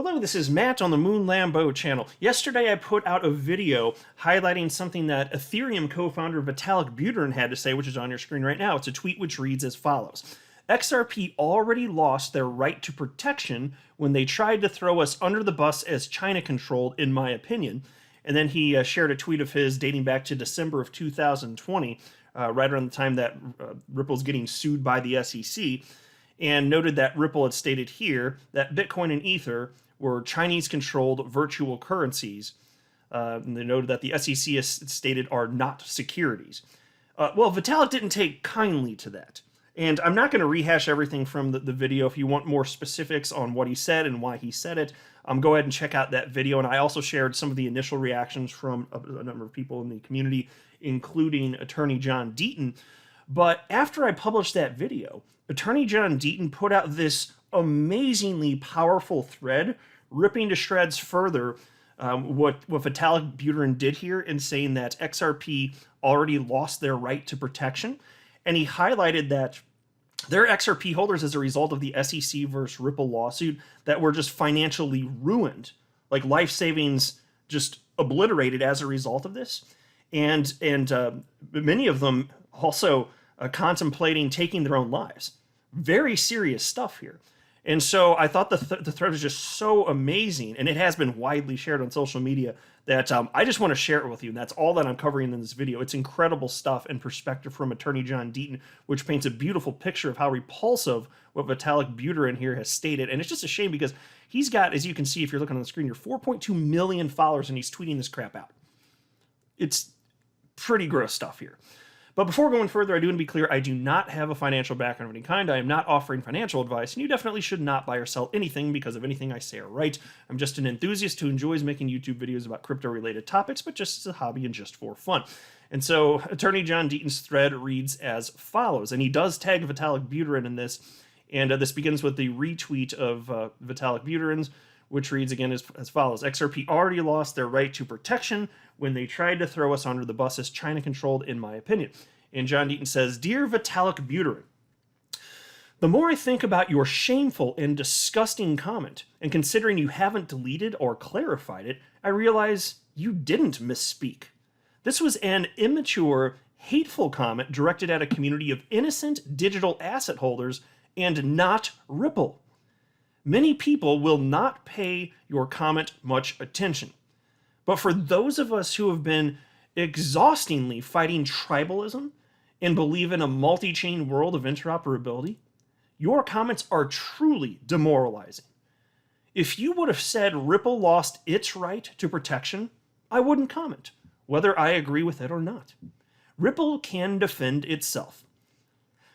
Hello, this is Matt on the Moon Lambo channel. Yesterday I put out a video highlighting something that Ethereum co-founder Vitalik Buterin had to say, which is on your screen right now. It's a tweet which reads as follows. XRP already lost their right to protection when they tried to throw us under the bus as China controlled, in my opinion. And then he shared a tweet of his dating back to December of 2020, right around the time that Ripple's getting sued by the SEC. And noted that Ripple had stated here that Bitcoin and Ether were Chinese-controlled virtual currencies. And they noted that the SEC has stated are not securities. Well, Vitalik didn't take kindly to that. And I'm not going to rehash everything from the video. If you want more specifics on what he said and why he said it, go ahead and check out that video. And I also shared some of the initial reactions from a number of people in the community, including attorney John Deaton. But after I published that video, attorney John Deaton put out this amazingly powerful thread, ripping to shreds further what Vitalik Buterin did here in saying that XRP already lost their right to protection. And he highlighted that their XRP holders, as a result of the SEC versus Ripple lawsuit, that were just financially ruined, like life savings just obliterated as a result of this. And many of them also contemplating taking their own lives. Very serious stuff here. And so I thought the thread was just so amazing, and it has been widely shared on social media, that I just want to share it with you. And that's all that I'm covering in this video. It's incredible stuff and perspective from attorney John Deaton, which paints a beautiful picture of how repulsive what Vitalik Buterin here has stated. And it's just a shame because he's got, as you can see if you're looking on the screen, here 4.2 million followers, and he's tweeting this crap out. It's pretty gross stuff here. But before going further, I do want to be clear, I do not have a financial background of any kind. I am not offering financial advice, and you definitely should not buy or sell anything because of anything I say or write. I'm just an enthusiast who enjoys making YouTube videos about crypto-related topics, but just as a hobby and just for fun. And so attorney John Deaton's thread reads as follows, and he does tag Vitalik Buterin in this, and this begins with the retweet of Vitalik Buterin's, which reads again as follows. XRP already lost their right to protection when they tried to throw us under the bus as China controlled, in my opinion. And John Deaton says, Dear Vitalik Buterin, the more I think about your shameful and disgusting comment, and considering you haven't deleted or clarified it, I realize you didn't misspeak. This was an immature, hateful comment directed at a community of innocent digital asset holders and not Ripple. Many people will not pay your comment much attention. But for those of us who have been exhaustingly fighting tribalism and believe in a multi-chain world of interoperability, your comments are truly demoralizing. If you would have said Ripple lost its right to protection, I wouldn't comment, whether I agree with it or not. Ripple can defend itself.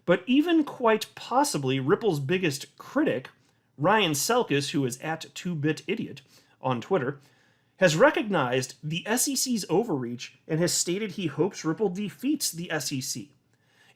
But even quite possibly Ripple's biggest critic, Ryan Selkis, who is at 2BitIdiot on Twitter, has recognized the SEC's overreach and has stated he hopes Ripple defeats the SEC.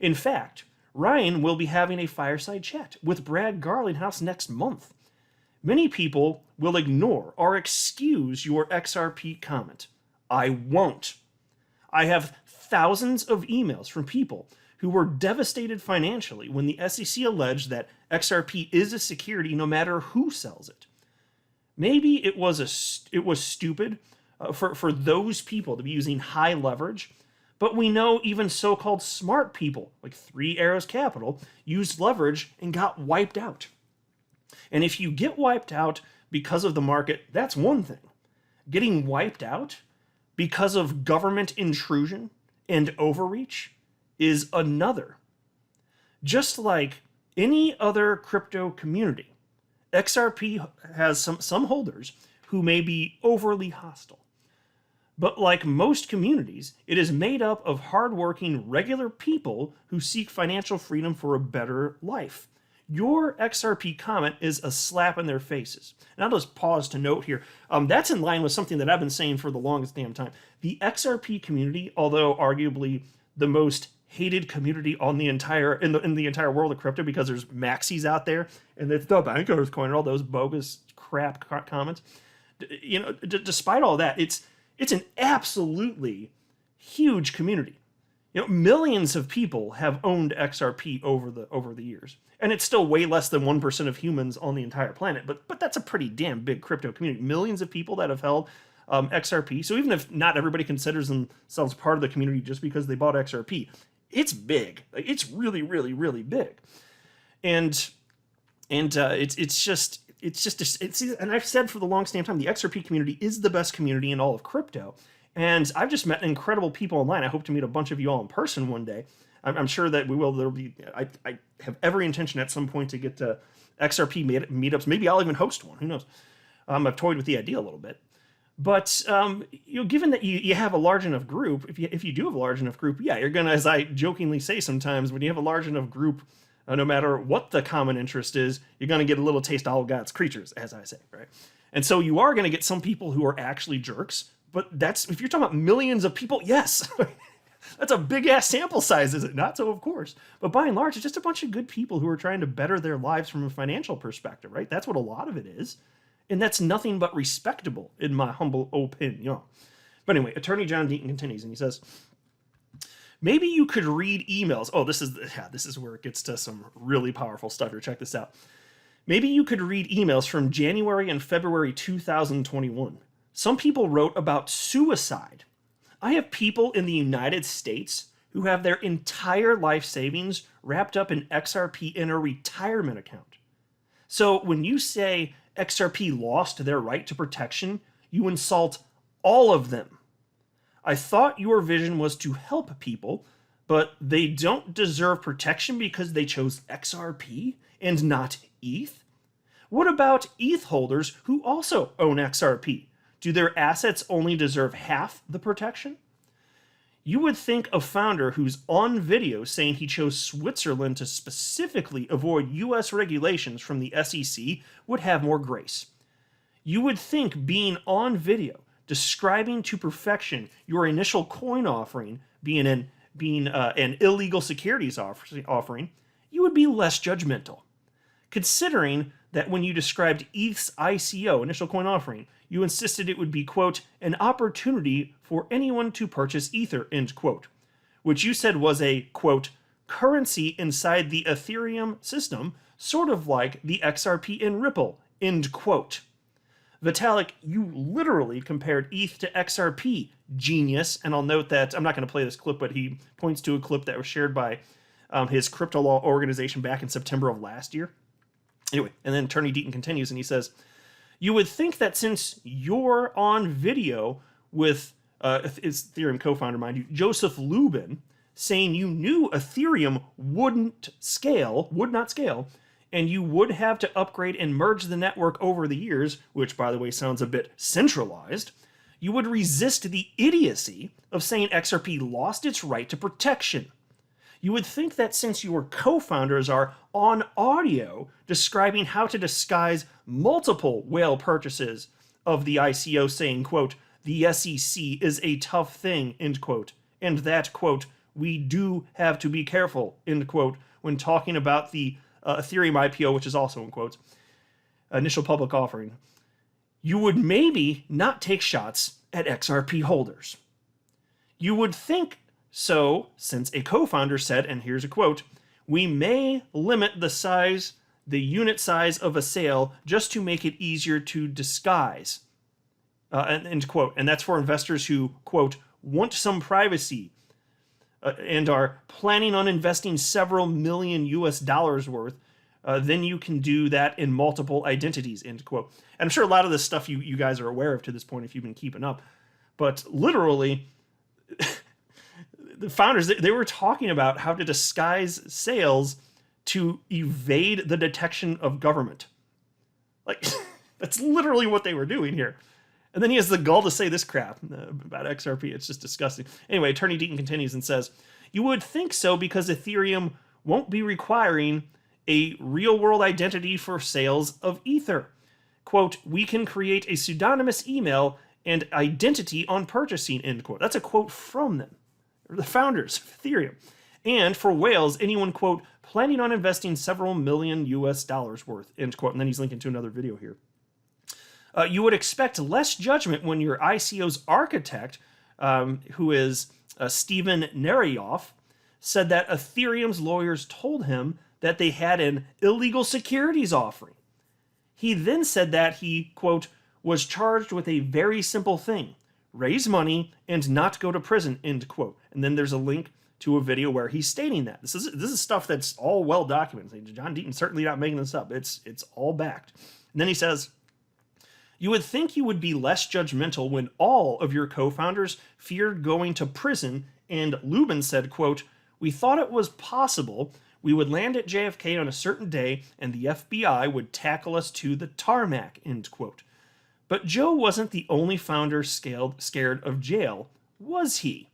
In fact, Ryan will be having a fireside chat with Brad Garlinghouse next month. Many people will ignore or excuse your XRP comment. I won't. I have thousands of emails from people who were devastated financially when the SEC alleged that XRP is a security no matter who sells it. Maybe it was stupid for those people to be using high leverage, but we know even so-called smart people, like Three Arrows Capital, used leverage and got wiped out. And if you get wiped out because of the market, that's one thing. Getting wiped out because of government intrusion and overreach is another. Just like any other crypto community, XRP has some holders who may be overly hostile. But like most communities, it is made up of hardworking, regular people who seek financial freedom for a better life. Your XRP comment is a slap in their faces. And I'll just pause to note here, that's in line with something that I've been saying for the longest damn time. The XRP community, although arguably the most hated community on the entire in the entire world of crypto, because there's maxis out there and it's the banker's coin and all those bogus crap comments. You know, despite all that, it's an absolutely huge community. Millions of people have owned XRP over the years, and it's still way less than 1% of humans on the entire planet. But that's a pretty damn big crypto community. Millions of people that have held XRP. So even if not everybody considers themselves part of the community just because they bought XRP, it's big. It's really, really, really big. And and I've said for the longest time, the XRP community is the best community in all of crypto. And I've just met incredible people online. I hope to meet a bunch of you all in person one day. I'm sure that we will. I have every intention at some point to get to XRP meetups. Maybe I'll even host one. Who knows? I've toyed with the idea a little bit. But given that you have a large enough group, if you do have a large enough group, yeah, you're gonna, as I jokingly say sometimes, when you have a large enough group, no matter what the common interest is, you're gonna get a little taste of all God's creatures, as I say, right? And so you are gonna get some people who are actually jerks. But if you're talking about millions of people, yes. That's a big ass sample size, is it not? So of course. But by and large, it's just a bunch of good people who are trying to better their lives from a financial perspective, right? That's what a lot of it is. And that's nothing but respectable, in my humble opinion. But anyway, Attorney John Deaton continues, and he says, maybe you could read emails. Oh, this is where it gets to some really powerful stuff here. Check this out. Maybe you could read emails from January and February 2021. Some people wrote about suicide. I have people in the United States who have their entire life savings wrapped up in XRP in a retirement account. So when you say XRP lost their right to protection, you insult all of them. I thought your vision was to help people, but they don't deserve protection because they chose XRP and not ETH? What about ETH holders who also own XRP? Do their assets only deserve half the protection? You would think a founder who's on video saying he chose Switzerland to specifically avoid US regulations from the SEC would have more grace. You would think being on video, describing to perfection your initial coin offering being an illegal securities offering, you would be less judgmental. Considering that when you described ETH's ICO, initial coin offering, you insisted it would be, quote, an opportunity for anyone to purchase Ether, end quote, which you said was a, quote, currency inside the Ethereum system, sort of like the XRP in Ripple, end quote. Vitalik, you literally compared ETH to XRP, genius. And I'll note that, I'm not going to play this clip, but he points to a clip that was shared by his crypto law organization back in September of last year. Anyway, and then Attorney Deaton continues and he says, you would think that since you're on video with his Ethereum co-founder, mind you, Joseph Lubin, saying you knew Ethereum would not scale, and you would have to upgrade and merge the network over the years, which, by the way, sounds a bit centralized, you would resist the idiocy of saying XRP lost its right to protection. You would think that since your co-founders are on audio describing how to disguise multiple whale purchases of the ICO saying, quote, the SEC is a tough thing, end quote, and that, quote, we do have to be careful, end quote, when talking about the Ethereum IPO, which is also in quotes, initial public offering, you would maybe not take shots at XRP holders. You would think so, since a co-founder said, and here's a quote, we may limit the unit size of a sale just to make it easier to disguise, end quote. And that's for investors who, quote, want some privacy and are planning on investing several million US dollars worth, then you can do that in multiple identities, end quote. And I'm sure a lot of this stuff you guys are aware of to this point if you've been keeping up. But literally, the founders, they were talking about how to disguise sales to evade the detection of government. Like, that's literally what they were doing here. And then he has the gall to say this crap about XRP. It's just disgusting. Anyway, Attorney Deaton continues and says, you would think so because Ethereum won't be requiring a real-world identity for sales of Ether. Quote, we can create a pseudonymous email and identity on purchasing, end quote. That's a quote from them, the founders of Ethereum. And for whales, anyone, quote, planning on investing several million US dollars worth, end quote. And then he's linking to another video here. You would expect less judgment when your ICO's architect, who is Steven Narioff, said that Ethereum's lawyers told him that they had an illegal securities offering. He then said that he, quote, was charged with a very simple thing: raise money and not go to prison, end quote. And then there's a link to a video where he's stating that. This is stuff that's all well documented. John Deaton certainly not making this up. It's all backed. And then he says, you would think you would be less judgmental when all of your co-founders feared going to prison, and Lubin said, quote, we thought it was possible we would land at JFK on a certain day and the FBI would tackle us to the tarmac, end quote. But Joe wasn't the only founder scared of jail, was he?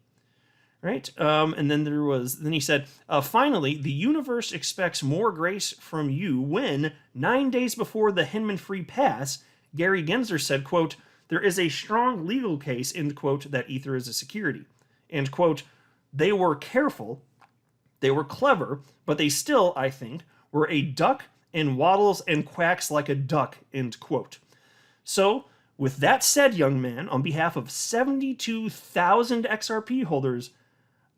Right? And then he said, finally, the universe expects more grace from you when, 9 days before the Hinman Free Pass, Gary Gensler said, quote, there is a strong legal case, end quote, that Ether is a security. And, quote, they were careful, they were clever, but they still, I think, were a duck and waddles and quacks like a duck, end quote. So, with that said, young man, on behalf of 72,000 XRP holders,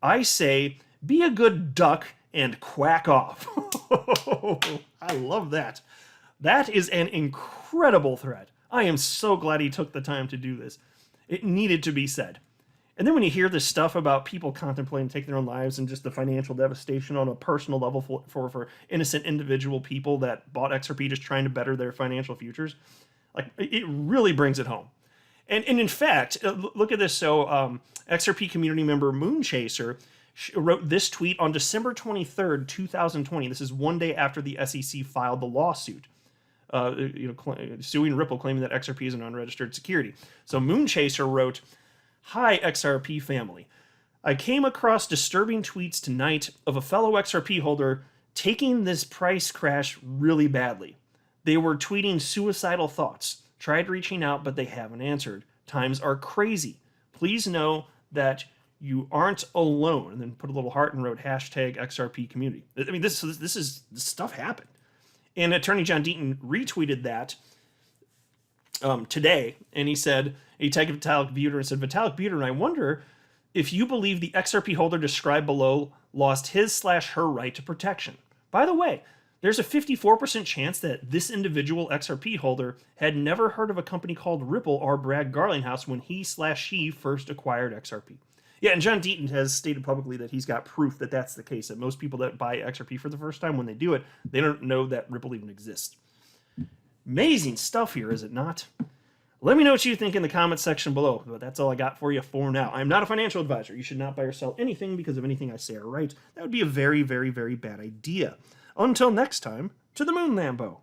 I say, be a good duck and quack off. I love that. That is an incredible thread. I am so glad he took the time to do this. It needed to be said. And then when you hear this stuff about people contemplating taking their own lives and just the financial devastation on a personal level for innocent individual people that bought XRP just trying to better their financial futures, like, it really brings it home. And in fact, look at this. So XRP community member Moonchaser wrote this tweet on December 23rd, 2020. This is one day after the SEC filed the lawsuit, suing Ripple, claiming that XRP is an unregistered security. So Moonchaser wrote, hi, XRP family. I came across disturbing tweets tonight of a fellow XRP holder taking this price crash really badly. They were tweeting suicidal thoughts. Tried reaching out, but they haven't answered. Times are crazy. Please know that you aren't alone. And then put a little heart and wrote hashtag XRP community. I mean, this stuff happened. And Attorney John Deaton retweeted that today, and he said, he tagged Vitalik Buterin and said, Vitalik Buterin, I wonder if you believe the XRP holder described below lost his/her right to protection. By the way, there's a 54% chance that this individual XRP holder had never heard of a company called Ripple or Brad Garlinghouse when he/she first acquired XRP. Yeah, and John Deaton has stated publicly that he's got proof that that's the case, that most people that buy XRP for the first time, when they do it, they don't know that Ripple even exists. Amazing stuff here, is it not? Let me know what you think in the comments section below, but that's all I got for you for now. I'm not a financial advisor. You should not buy or sell anything because of anything I say or write. That would be a very, very, very bad idea. Until next time, to the moon, Lambo.